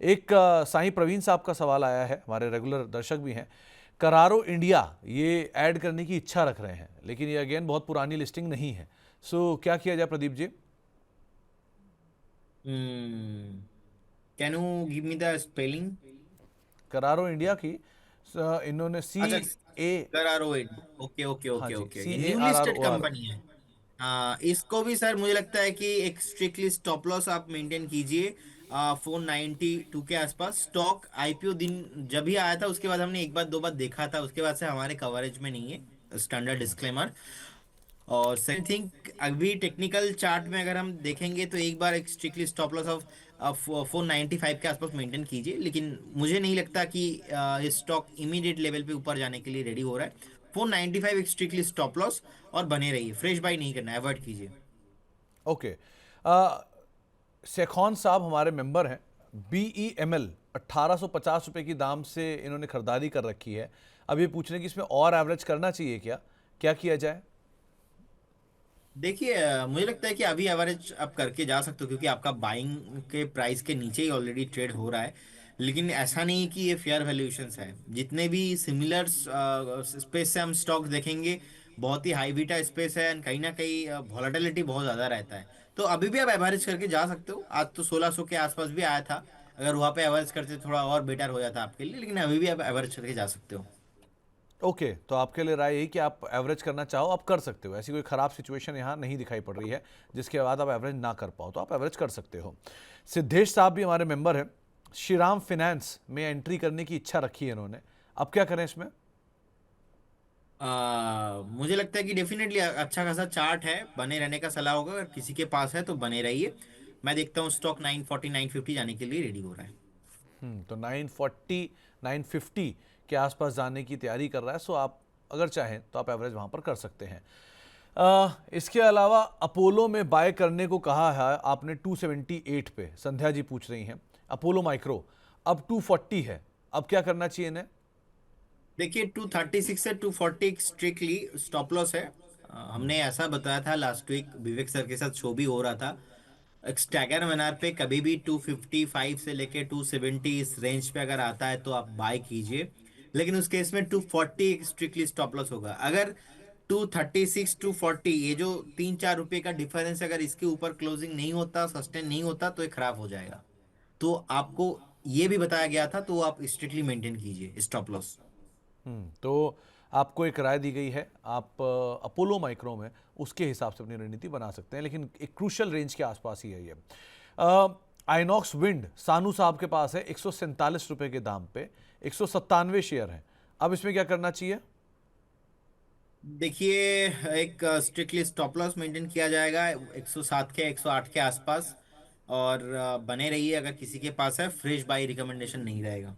एक साईं प्रवीण साहब का सवाल आया है, हमारे रेगुलर दर्शक भी हैं। करारो इंडिया ये ऐड करने की इच्छा रख रहे हैं, लेकिन ये अगेन बहुत पुरानी लिस्टिंग नहीं है। सो क्या किया जाए Pradeep ji? Hmm. Can you give me the spelling? Carraro India की इन्होंने अच्छा, ए, करारोइड। ओके ओके हाँ ओके जी, okay okay, new listed CARROR। Company है। हाँ, इसको भी सर मुझे लगता है कि एक स्ट्रिक्टली स्टॉप लॉस आप मेंटेन कीजिए। 492 के आसपास स्टॉक आईपीओ दिन जब ही आया था, उसके बाद हमने एक बार दो बार देखा था, उसके बाद से हमारे कवरेज में नहीं है, स्टैंडर्ड डिस्क्लेमर। और सेकंड थिंग, अभी टेक्निकल चार्ट में अगर हम देखेंगे तो एक बार एक स्ट्रिक्टली स्टॉप लॉस ऑफ 495 के आसपास मेंटेन कीजिए, लेकिन मुझे नहीं लगता कि ये स्टॉक इमीडिएट लेवल पे ऊपर जाने के लिए रेडी हो रहा है। 495 एक स्ट्रिक्टली स्टॉप लॉस, और बने रहिए, फ्रेश बाई नहीं करना, अवॉइड कीजिए। ओके। शेखौन साहब हमारे मेंबर हैं। BEML 1850 रुपए की दाम से इन्होंने खरीदारी कर रखी है। अब ये पूछ रहे हैं कि इसमें और एवरेज करना चाहिए क्या, क्या किया जाए? देखिए, मुझे लगता है कि अभी एवरेज आप करके जा सकते हो, क्योंकि आपका बाइंग के प्राइस के नीचे ही ऑलरेडी ट्रेड हो रहा है। लेकिन ऐसा नहीं कि ये फेयर वैल्यूएशंस है। जितने भी सिमिलर स्पेस से हम स्टॉक देखेंगे, बहुत ही हाई बीटा स्पेस है, and कहीं ना कहीं वॉलेटिलिटी बहुत ज़्यादा रहता है। तो अभी भी आप एवरेज करके जा सकते हो। आज तो 1600 के आसपास भी आया था। अगर वहाँ पे एवरेज करते थोड़ा और बेटर हो जाता आपके लिए, लेकिन अभी भी आप एवरेज करके जा सकते हो। ओके, तो आपके लिए राय यही कि आप एवरेज करना चाहो, आप कर सकते हो। ऐसी कोई ख़राब सिचुएशन यहाँ नहीं दिखाई पड़ रही है जिसके बाद आप एवरेज ना कर पाओ, तो आप एवरेज कर सकते हो। सिद्धेश साहब भी हमारे मेंबर हैं। श्रीराम फाइनेंस में एंट्री करने की इच्छा रखी है इन्होंने। अब क्या करें इसमें? मुझे लगता है कि डेफिनेटली अच्छा खासा चार्ट है, बने रहने का सलाह होगा। अगर किसी के पास है तो बने रहिए। मैं देखता हूँ स्टॉक 940 950 जाने के लिए रेडी हो रहा है। तो 940 950 के आसपास जाने की तैयारी कर रहा है। सो आप अगर चाहें तो आप एवरेज वहाँ पर कर सकते हैं। इसके अलावा अपोलो में बाय करने को कहा है आपने 278 पे, संध्या जी पूछ रही हैं। अपोलो माइक्रो अब 240 है, अब क्या करना चाहिए इन्हें? देखिए, 236 से 240 स्ट्रिक्टली स्टॉप लॉस है। हमने ऐसा बताया था लास्ट वीक, विवेक सर के साथ शो भी हो रहा था। एक स्टैगर मनार पे कभी भी 255 से लेके 270 इस रेंज पे अगर आता है तो आप बाय कीजिए। लेकिन उस केस में 240 एक स्ट्रिक्टली स्टॉप लॉस होगा। अगर 236 240, ये जो 3 4 रुपए का डिफरेंस, अगर इसके ऊपर क्लोजिंग नहीं होता, सस्टेन नहीं होता, तो ये खराब हो जाएगा। तो आपको ये भी बताया गया था, तो आप स्ट्रिक्टली मेंटेन कीजिए स्टॉप लॉस। तो आपको एक राय दी गई है, आप अपोलो माइक्रो में उसके हिसाब से अपनी रणनीति बना सकते हैं, लेकिन एक क्रूशल रेंज के आसपास ही है ये। आइनॉक्स विंड सानू साहब के पास है 147 रुपए के दाम पे, 197 शेयर हैं। अब इसमें क्या करना चाहिए? देखिए, एक स्ट्रिक्टली स्टॉप लॉस मेंटेन किया जाएगा 107 के 108 के आसपास। और बने रहिए। अगर किसी के पास है, फ्रेश बाई रिकमेंडेशन नहीं रहेगा।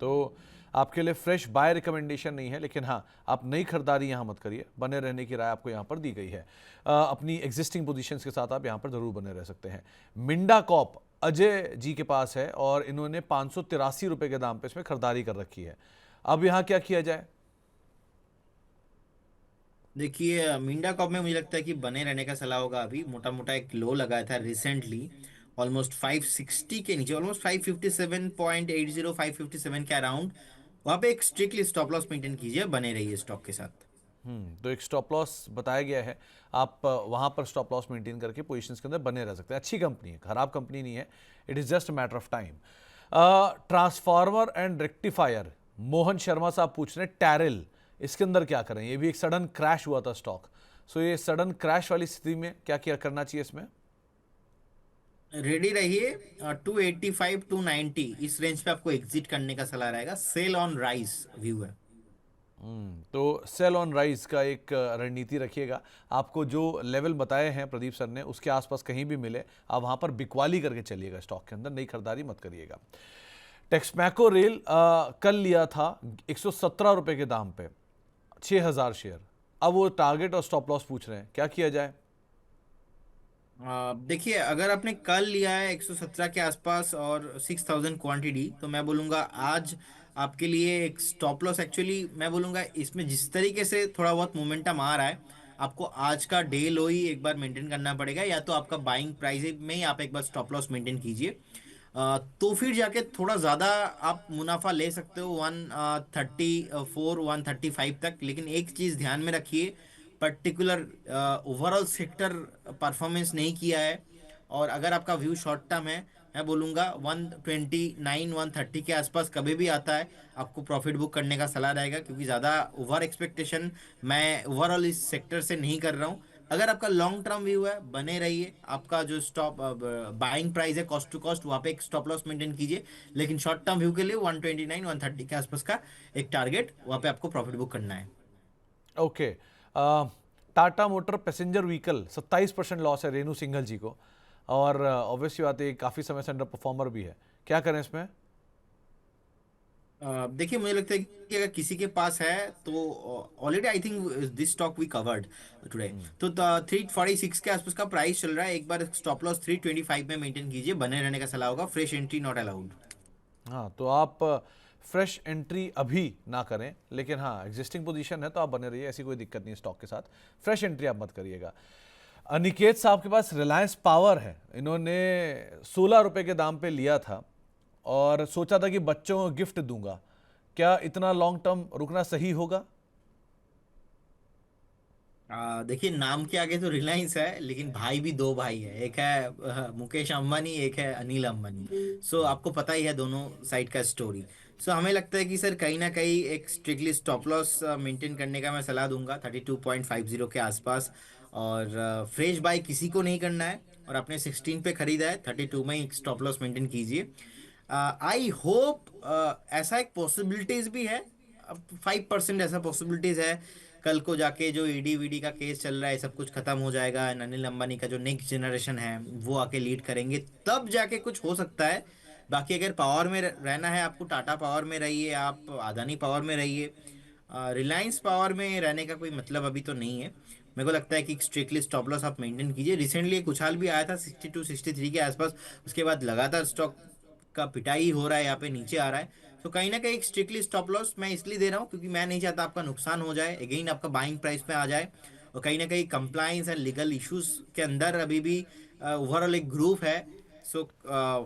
तो आपके लिए फ्रेश बाय रिकमेंडेशन नहीं है, लेकिन हाँ, आप नई खरीदारी यहाँ मत करिए, बने रहने की राय आपको यहाँ पर दी गई है। अपनी एग्जिस्टिंग पोजीशंस के साथ आप यहाँ पर जरूर बने रह सकते हैं। मिंडा कॉप अजय जी के पास है और इन्होंने 583 रुपए के दाम पे इसमें खरीदारी कर रखी है। अब यहाँ क्या किया जाए? देखिए, मिंडा कॉप में मुझे लगता है कि बने रहने का सलाह होगा। अभी मोटा मोटा एक लो लगाया था रिसेंटली, ऑलमोस्ट 560 के नीचे, ऑलमोस्ट 557.80 557 के अराउंड। वहां पे एक स्ट्रिक्टली स्टॉप लॉस मेंटेन कीजिए, बने रहिए स्टॉक के साथ। तो एक स्टॉप लॉस बताया गया है। आप वहाँ पर स्टॉप लॉस मेंटेन करके पोजीशंस के अंदर बने रह सकते हैं। अच्छी कंपनी है, खराब कंपनी नहीं है। It is just a matter of time. Transformer and rectifier Mohan Sharma साहब पूछ रहे हैं टैरिल, इसके अंदर क्या करें? ये भी एक सडन क्रैश हुआ था स्टॉक। सो ये सडन क्रैश वाली स्थिति में क्या क्या करना चाहिए इसमें? रेडी रहिए। 285 290 इस रेंज पे आपको एग्जिट करने का सलाह रहेगा। सेल ऑन राइस व्यू है। तो सेल ऑन राइज का एक रणनीति रखिएगा। आपको जो लेवल बताए हैं प्रदीप सर ने, उसके आसपास कहीं भी मिले, आप वहाँ पर बिकवाली करके चलिएगा। स्टॉक के अंदर नई खरीदारी मत करिएगा। टेक्समैको रेल कल लिया था 117 रुपए के दाम पे, 6000 शेयर। अब वो टारगेट और स्टॉप लॉस पूछ रहे हैं, क्या किया जाए? देखिए, अगर आपने कल लिया है 117 के आसपास और 6000 क्वांटिटी, तो मैं बोलूंगा आज आपके लिए एक स्टॉप लॉस। एक्चुअली मैं बोलूंगा, इसमें जिस तरीके से थोड़ा बहुत मोमेंटम आ रहा है, आपको आज का डे लो ही एक बार मेंटेन करना पड़ेगा, या तो आपका बाइंग प्राइस में ही आप एक बार स्टॉप लॉस मेंटेन कीजिए। तो फिर जाके थोड़ा ज्यादा आप मुनाफा ले सकते हो 134 135 तक। लेकिन एक चीज ध्यान में रखिए, पर्टिकुलर ओवरऑल सेक्टर परफॉर्मेंस नहीं किया है। और अगर आपका व्यू शॉर्ट टर्म है, मैं बोलूंगा 129 130 के आसपास कभी भी आता है, आपको प्रॉफिट बुक करने का सलाह रहेगा, क्योंकि ज्यादा ओवर एक्सपेक्टेशन मैं ओवरऑल इस सेक्टर से नहीं कर रहा हूँ। अगर आपका लॉन्ग टर्म व्यू है, बने रहिए। आपका जो स्टॉप बाइंग प्राइस है कॉस्ट टू कॉस्ट, वहां पे एक स्टॉप लॉस मेंटेन कीजिए। लेकिन शॉर्ट टर्म व्यू के लिए 129 130 के आसपास का एक टारगेट, वहां पे आपको प्रॉफिट बुक करना है। Okay. Tata motor passenger vehicle 27% loss है रेनू सिंघल जी को, और ऑब्वियसली बात है काफ़ी समय से अंडर परफॉर्मर भी है, क्या करें इसमें? देखिए, मुझे लगता है कि अगर किसी के पास है तो already I think this stock we covered today. तो 346 के आसपास का प्राइस चल रहा है। एक बार स्टॉप लॉस 325 में मेंटेन कीजिए, बने रहने का सलाह होगा। Fresh entry not allowed. हाँ, तो आप फ्रेश एंट्री अभी ना करें, लेकिन हाँ एग्जिस्टिंग पोजीशन है तो आप बने रहिए, ऐसी कोई दिक्कत नहीं है स्टॉक के साथ। फ्रेश एंट्री आप मत करिएगा। अनिकेत साहब के पास रिलायंस पावर है, इन्होंने 16 रुपए के दाम पे लिया था और सोचा था कि बच्चों को गिफ्ट दूंगा। क्या इतना लॉन्ग टर्म रुकना सही होगा? देखिए, नाम के आगे तो रिलायंस है, लेकिन भाई भी दो भाई है। एक है मुकेश अंबानी, एक है अनिल अंबानी। सो आपको पता ही है दोनों साइड का स्टोरी। सो हमें लगता है कि सर कहीं ना कहीं एक स्ट्रिक्टली स्टॉप लॉस मेंटेन करने का मैं सलाह दूंगा 32.50 के आसपास। और फ्रेश बाय किसी को नहीं करना है, और आपने 16 पे खरीदा है, 32 में ही स्टॉप लॉस मेंटेन कीजिए। आई होप ऐसा एक पॉसिबिलिटीज भी है, अब 5% ऐसा पॉसिबिलिटीज है कल को जाके जो ईडी वीडी का केस चल रहा है सब कुछ खत्म हो जाएगा, एंड अनिल अंबानी का जो नेक्स्ट जनरेशन है वो आके लीड करेंगे, तब जाके कुछ हो सकता है। बाकी अगर पावर में रहना है आपको, टाटा पावर में रहिए, आप अदानी पावर में रहिए। रिलायंस पावर में रहने का कोई मतलब अभी तो नहीं है। मेरे को लगता है कि स्ट्रिक्टली स्टॉप लॉस आप मेंटेन कीजिए। रिसेंटली एक उछाल भी आया था 62 63 के आसपास, उसके बाद लगातार स्टॉक का पिटाई हो रहा है, यहाँ पे नीचे आ रहा है। तो कहीं ना कहीं एक स्ट्रिक्टली स्टॉप लॉस मैं इसलिए दे रहा हूँ क्योंकि मैं नहीं चाहता आपका नुकसान हो जाए, अगेन आपका बाइंग प्राइस पे आ जाए। और कहीं ना कहीं कंप्लायंस एंड लीगल इश्यूज के अंदर अभी भी ओवरऑल एक ग्रुप है। सो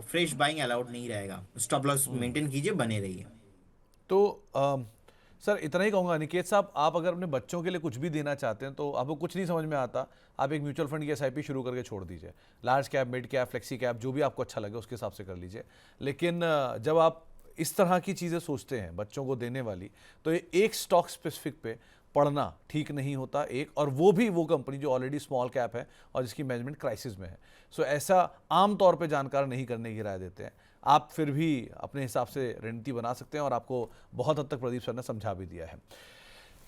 फ्रेश बाइंग अलाउड नहीं रहेगा। स्टॉप लॉस मेंटेन कीजिए, बने रहिए। तो सर इतना ही कहूँगा अनिकेत साहब, आप अगर अपने बच्चों के लिए कुछ भी देना चाहते हैं तो आपको कुछ नहीं समझ में आता, आप एक म्यूचुअल फंड की एसआईपी शुरू करके छोड़ दीजिए। Large cap, mid cap, flexi cap, जो भी आपको अच्छा लगे उसके हिसाब से कर लीजिए। लेकिन जब आप इस तरह की चीज़ें सोचते हैं बच्चों को देने वाली, तो ये एक स्टॉक स्पेसिफिक पे पढ़ना ठीक नहीं होता, एक और वो भी वो कंपनी जो ऑलरेडी स्मॉल कैप है और जिसकी मैनेजमेंट क्राइसिस में है। सो ऐसा आम तौर पे जानकार नहीं करने की राय देते हैं। आप फिर भी अपने हिसाब से रणनीति बना सकते हैं और आपको बहुत हद तक प्रदीप सर ने समझा भी दिया है।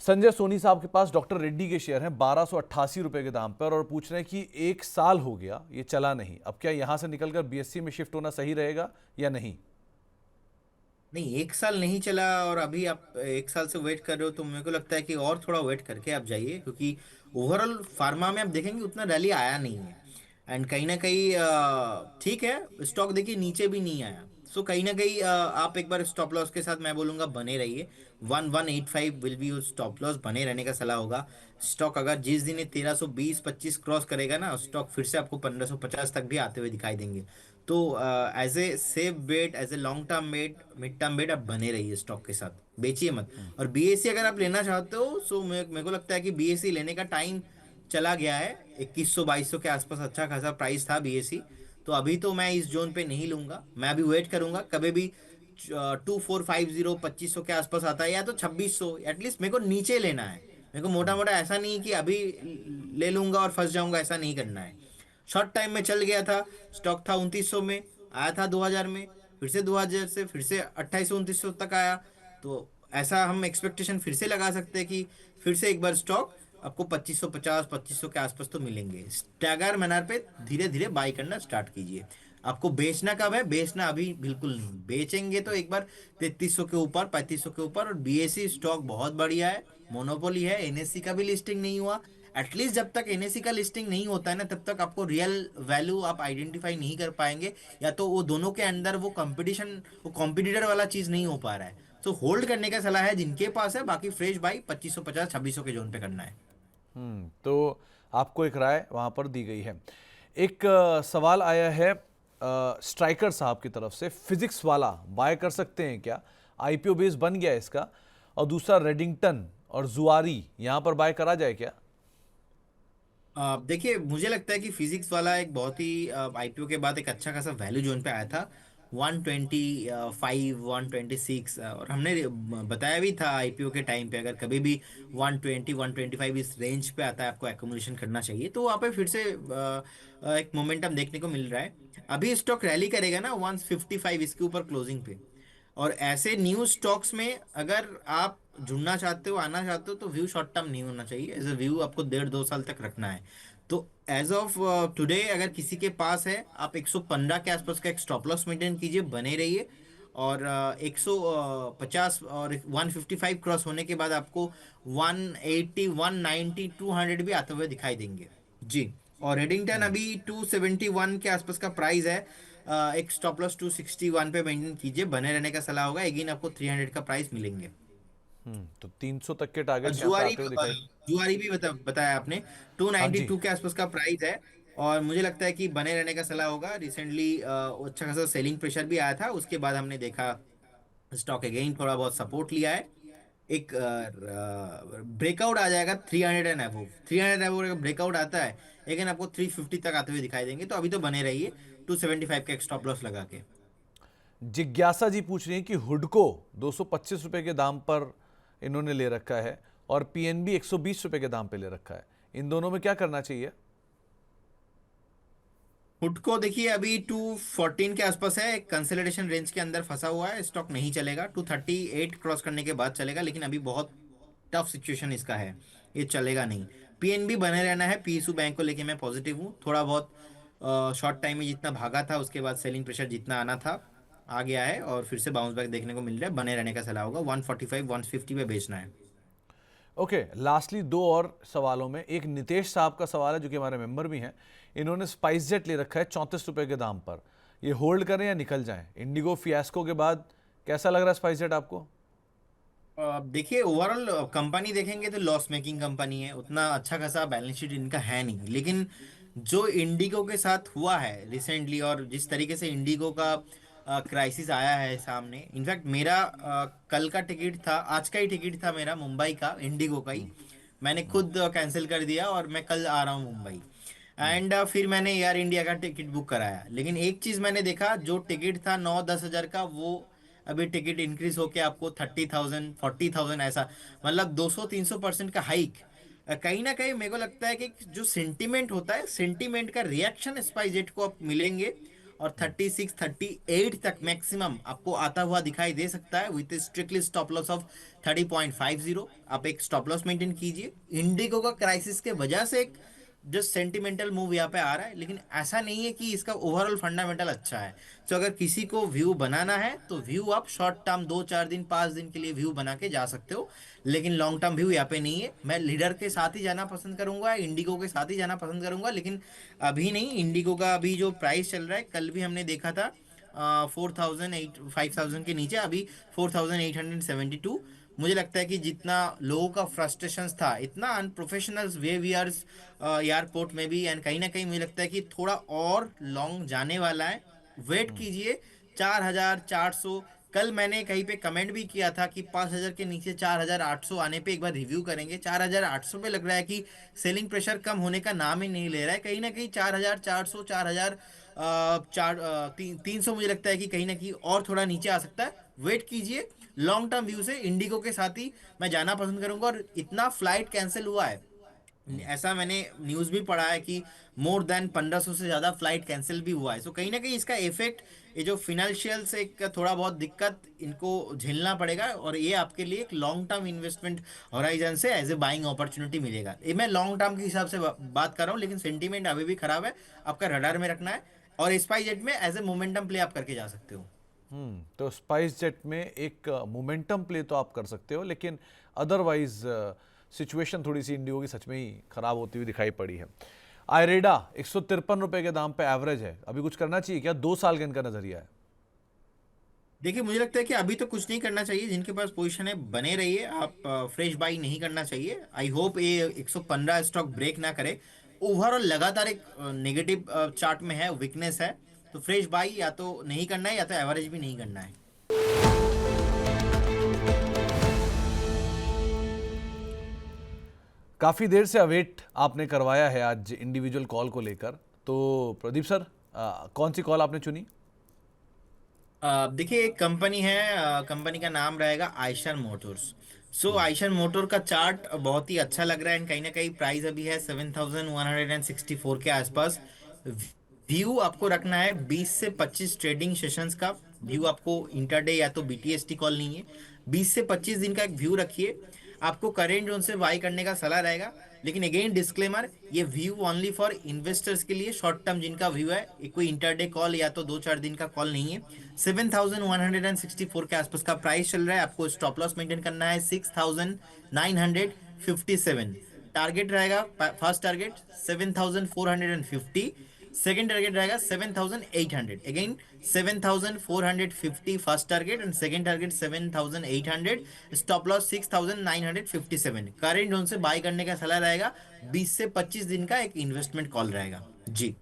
संजय सोनी साहब के पास डॉक्टर रेड्डी के शेयर हैं 1288 रुपए के दाम पर, और पूछ रहे हैं कि 1 साल हो गया ये चला नहीं, अब क्या यहां से निकलकर बीएससी में शिफ्ट होना सही रहेगा या नहीं? नहीं, एक साल नहीं चला और अभी आप एक साल से वेट कर रहे हो, तो मेरे को लगता है कि और थोड़ा वेट करके आप जाइए, क्योंकि ओवरऑल फार्मा में आप देखेंगे उतना रैली आया नहीं है। एंड कहीं ना कहीं ठीक है, स्टॉक देखिए नीचे भी नहीं आया। सो कहीं ना कहीं आप एक बार स्टॉप लॉस के साथ मैं बोलूंगा बने रहिए। 1185 विल बी स्टॉप लॉस, बने रहने का सलाह होगा। स्टॉक अगर जिस दिन ये 1320 25 क्रॉस करेगा ना, स्टॉक फिर से आपको 1550 तक भी आते हुए दिखाई देंगे। तो as a safe bet, as a long term bet, mid term bet, आप बने रहिए स्टॉक के साथ, बेचिए मत। और बीएससी अगर आप लेना चाहते हो, सो मेरे को लगता है कि बीएससी लेने का टाइम चला गया है। 2100 2200 के आसपास अच्छा खासा प्राइस था बीएससी। तो अभी तो मैं इस जोन पे नहीं लूंगा, मैं अभी वेट करूंगा। कभी भी 2450 2500 के आसपास आता है, या तो 2600, एटलीस्ट मेरे को नीचे लेना है। मेरे को मोटा मोटा ऐसा नहीं कि अभी ले लूंगा और फंस जाऊंगा, ऐसा नहीं करना है। शॉर्ट टाइम में चल गया था, स्टॉक था 2900 में, आया था 2000 में, फिर से 2000 से फिर से 2800 2900 तक आया। तो ऐसा हम एक्सपेक्टेशन फिर से लगा सकते हैं कि फिर से एक बार स्टॉक आपको 2550 2500 के आसपास तो मिलेंगे। स्टैगर मैनर पे धीरे धीरे बाई करना स्टार्ट कीजिए। आपको बेचना कब है? बेचना अभी बिल्कुल नहीं, बेचेंगे तो एक बार 3300 के ऊपर 3500 के ऊपर। और बीएससी स्टॉक बहुत बढ़िया है, मोनोपोली है, एनएससी का भी लिस्टिंग नहीं हुआ। एटलीस्ट जब तक एनएससी का लिस्टिंग नहीं होता है ना, तब तक आपको रियल वैल्यू आप आइडेंटिफाई नहीं कर पाएंगे। या तो वो दोनों के अंदर वो कंपटीशन, वो कॉम्पिटिटर वाला चीज नहीं हो पा रहा है। तो होल्ड करने का सलाह है जिनके पास है। बाकी फ्रेश बाई 2550 2600 के जोन पे करना है। तो आपको एक राय वहाँ पर दी गई है। एक सवाल आया है स्ट्राइकर साहब की तरफ से फिजिक्स वाला बाय कर सकते हैं क्या? आईपीओ बेस बन गया है इसका। और दूसरा रेडिंगटन और जुआरी यहाँ पर बाय करा जाए क्या? देखिए, मुझे लगता है कि फिजिक्स वाला एक बहुत ही आईपीओ के बाद एक अच्छा खासा वैल्यू जोन पे आया था। 125 126, और हमने बताया भी था आईपीओ के टाइम पे, अगर कभी भी 120 125 इस रेंज पे आता है आपको एक्यूमुलेशन करना चाहिए, तो वहाँ पे फिर से एक मोमेंटम देखने को मिल रहा है। अभी स्टॉक रैली करेगा ना 155 इसके ऊपर क्लोजिंग पे। और ऐसे न्यू स्टॉक्स में अगर आप जुड़ना चाहते हो, आना चाहते हो, तो व्यू शॉर्ट टर्म नहीं होना चाहिए। एज अ व्यू आपको 1.5 2 साल तक रखना है। तो एज ऑफ टुडे अगर किसी के पास है, आप 115 के आसपास का एक स्टॉप लॉस मेंटेन कीजिए, बने रहिए। और 150 और 155 क्रॉस होने के बाद आपको 180 190 200 भी आते हुए दिखाई देंगे। जी। और रेडिंगटन अभी 271 के आसपास का प्राइस है। एक स्टॉप लॉस 261 पे मेंटेन कीजिए, बने रहने का सलाह होगा। अगेन आपको 300 का प्राइस मिलेंगे। तो 300 तक के और टारगेट्स यहाँ पे जुआरी आते हुए दिखाई। जुआरी भी बताया आपने। हाँ जी। 292 के आसपास का प्राइस है। और मुझे लगता है कि बने रहने का सलाह होगा। रिसेंटली अच्छा खासा सेलिंग प्रेशर भी आया था, उसके बाद हमने देखा स्टॉक अगेन थोड़ा बहुत सपोर्ट लिया है। एक ब्रेकआउट आ जाएगा 300 एंड अबव, 300 ब्रेकआउट आता है, लेकिन आपको 350 तक आते हुए दिखाई देंगे। तो अभी तो बने रहिए 275 का एक स्टॉप लॉस लगा के। जिज्ञासा जी पूछ रही हैं कि हुडको 225 रुपए के दाम पर इन्होंने ले रखा है और पीएनबी 120 रुपए के दाम पे ले रखा है। इन दोनों में क्या करना चाहिए? पुट को देखिए, अभी 214 के आसपास है, एक कंसोलिडेशन रेंज के अंदर फंसा हुआ है। स्टॉक नहीं चलेगा, 238 क्रॉस करने के बाद चलेगा, लेकिन अभी बहुत टफ सिचुएशन इसका है, ये चलेगा नहीं। पीएनबी बने रहना है। पीएसयू बैंक को लेके मैं पॉजिटिव हूँ। थोड़ा बहुत शॉर्ट टाइम में जितना भागा था, उसके बाद सेलिंग प्रेशर जितना आना था आ गया है, और फिर से बाउंस बैक देखने को मिल रहा है। बने रहने का सलाह होगा। 145 150 पे बेचना है। ओके, लास्टली दो और सवालों में, एक नितेश साहब का सवाल है जो कि हमारे मेंबर भी हैं। इन्होंने स्पाइस जेट ले रखा है 34 रुपए के दाम पर। ये होल्ड करें या निकल जाएं? इंडिगो फियास्को के बाद कैसा लग रहा है स्पाइस जेट आपको? देखिए, ओवरऑल कंपनी देखेंगे तो लॉस मेकिंग कंपनी है, उतना अच्छा खासा बैलेंस शीट इनका है नहीं। लेकिन जो इंडिगो के साथ हुआ है रिसेंटली, और जिस तरीके से इंडिगो का क्राइसिस आया है सामने, इनफैक्ट मेरा कल का टिकट था, आज का ही टिकट था मेरा, मुंबई का, इंडिगो का ही। मैंने खुद कैंसिल कर दिया और मैं कल आ रहा हूँ मुंबई। एंड फिर मैंने एयर इंडिया का टिकट बुक कराया। लेकिन एक चीज मैंने देखा, जो टिकट था 9 10 हजार का, वो अभी टिकट इंक्रीज होके आपको 30,000 40,000 ऐसा, मतलब 200 300% का हाइक। कहीं ना कहीं मेरे को लगता है कि जो सेंटीमेंट होता है, सेंटीमेंट का रिएक्शन स्पाइसजेट को आप मिलेंगे। और 36 38 तक मैक्सिमम आपको आता हुआ दिखाई दे सकता है, with strictly stop loss of 30.50। आप एक स्टॉप लॉस मेंटेन कीजिए। इंडिगो का क्राइसिस के वजह से एक जस्ट सेंटिमेंटल मूव यहाँ पे आ रहा है, लेकिन ऐसा नहीं है कि इसका ओवरऑल फंडामेंटल अच्छा है। तो अगर किसी को व्यू बनाना है, तो व्यू आप शॉर्ट टर्म 2 4 दिन 5 दिन के लिए व्यू बना के जा सकते हो। लेकिन लॉन्ग टर्म व्यू यहाँ पे नहीं है। मैं लीडर के साथ ही जाना पसंद करूंगा, इंडिगो के साथ ही जाना पसंद करूंगा, लेकिन अभी नहीं। इंडिगो का अभी जो प्राइस चल रहा है, कल भी हमने देखा था 4,000 8 5,000 के नीचे, अभी 4,872। मुझे लगता है कि जितना लोगों का फ्रस्ट्रेशन था, इतना अनप्रोफेशनल बिहेवियर्स एयरपोर्ट में भी, एंड कहीं ना कहीं मुझे लगता है कि थोड़ा और लॉन्ग जाने वाला है। वेट कीजिए। 4,400, कल मैंने कहीं पे कमेंट भी किया था कि 5,000 के नीचे 4,800 आने पे एक बार रिव्यू करेंगे। 4,800 पे लग रहा है कि सेलिंग प्रेशर कम होने का नाम ही नहीं ले रहा है। कहीं ना कहीं 4,400 4,000 300 मुझे लगता है कि कहीं ना कहीं और थोड़ा नीचे आ सकता है। वेट कीजिए। लॉन्ग टर्म व्यू से इंडिगो के साथ ही मैं जाना पसंद करूंगा। और इतना फ्लाइट कैंसिल हुआ है, ऐसा मैंने न्यूज भी पढ़ा है कि मोर देन 1,500 से ज्यादा फ्लाइट कैंसिल भी हुआ है। सो कहीं ना कहीं इसका इफेक्ट, ये जो फिनेंशियल से एक थोड़ा बहुत दिक्कत इनको झेलना पड़ेगा। और ये आपके लिए एक लॉन्ग टर्म इन्वेस्टमेंट होराइजन से एज ए बाइंग अपॉर्चुनिटी मिलेगा। ये मैं लॉन्ग टर्म के हिसाब से बात कर रहा हूँ, लेकिन सेंटीमेंट अभी भी खराब है, आपका रडार में रखना है। और स्पाइस में एज ए मोमेंटम प्ले आप करके जा सकते हो। तो स्पाइस जेट में एक मोमेंटम प्ले तो आप कर सकते हो, लेकिन अदरवाइज सिचुएशन थोड़ी सी इंडिगो की सच में ही खराब होती हुई दिखाई पड़ी है। आयरेडा 153 रुपए के दाम पे एवरेज है, अभी कुछ करना चाहिए क्या? 2 साल का इनका नजरिया है। देखिए, मुझे लगता है कि अभी तो कुछ नहीं करना चाहिए। जिनके पास पोजीशन है, बने रहिए आप। फ्रेश बाई नहीं करना चाहिए। आई होप ये 115 स्टॉक ब्रेक ना करे। ओवरऑल लगातार एक नेगेटिव चार्ट में है, वीकनेस है। तो फ्रेश बाई या तो नहीं करना है या तो एवरेज भी नहीं करना है। काफ़ी देर से अवेट आपने करवाया है आज इंडिविजुअल कॉल को लेकर, तो प्रदीप सर कौन सी कॉल आपने चुनी? देखिए एक कंपनी है, कंपनी का नाम रहेगा आयशर मोटर्स। सो आयशर मोटर का चार्ट बहुत ही अच्छा लग रहा है, एंड कहीं ना कहीं प्राइस अभी है 7,164 के आसपास। व्यू आपको रखना है 20 से 25 ट्रेडिंग सेशंस का व्यू, आपको इंटरडे या तो बीटीएसटी कॉल नहीं है। 20 से 25 दिन का एक व्यू रखिए। आपको करेंट जोन से बाई करने का सलाह रहेगा, लेकिन अगेन डिस्क्लेमर, ये व्यू ओनली फॉर इन्वेस्टर्स के लिए, शॉर्ट टर्म जिनका व्यू है, ये कोई इंटरडे कॉल या तो 2-4 दिन का कॉल नहीं है। 7,164 के आसपास का प्राइस चल रहा है। आपको स्टॉप लॉस मेंटेन करना है 6,957। टारगेट रहेगा, फर्स्ट टारगेट 7,450, सेकेंड टारगेट रहेगा 7,800। Again 7,450 first target and second target 7,800। Stop loss 6,957। Current zone से बाय करने का सलाह रहेगा। 20 से 25 दिन का एक इन्वेस्टमेंट कॉल रहेगा जी।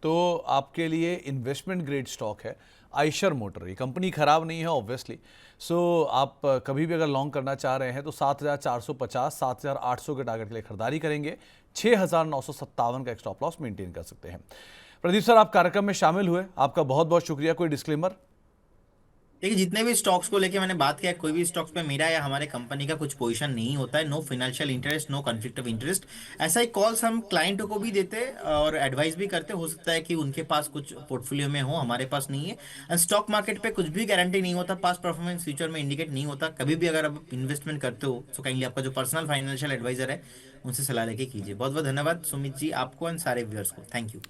तो आपके लिए इन्वेस्टमेंट ग्रेड स्टॉक है आयशर मोटर। ये कंपनी खराब नहीं है ऑब्वियसली। सो आप कभी भी अगर लॉन्ग करना चाह रहे हैं तो 7,450, 7,800 के टारगेट के लिए खरीदारी करेंगे। 6,957 का एक स्टॉप लॉस मेंटेन कर सकते हैं। प्रदीप सर, आप कार्यक्रम में शामिल हुए, आपका बहुत बहुत शुक्रिया। कोई डिस्क्लेमर? देखिए जितने भी स्टॉक्स को लेके मैंने बात किया, कोई भी स्टॉक्स पे मेरा या हमारे कंपनी का कुछ पोजीशन नहीं होता है। No financial interest, no conflict of interest. ऐसा ही कॉल्स हम क्लाइंटों को भी देते हैं और एडवाइस भी करते। हो सकता है कि उनके पास कुछ पोर्टफोलियो में हो, हमारे पास नहीं है। एंड स्टॉक मार्केट पे कुछ भी गारंटी नहीं होता, पास्ट परफॉर्मेंस फ्यूचर में इंडिकेट नहीं होता। कभी भी अगर आप इन्वेस्टमेंट करते हो तो काइंडली आपका जो पर्सनल फाइनेंशियल एडवाइजर है उनसे सलाह लेके कीजिए। बहुत बहुत धन्यवाद सुमित जी, आपको एंड सारे व्यूअर्स को। Thank you.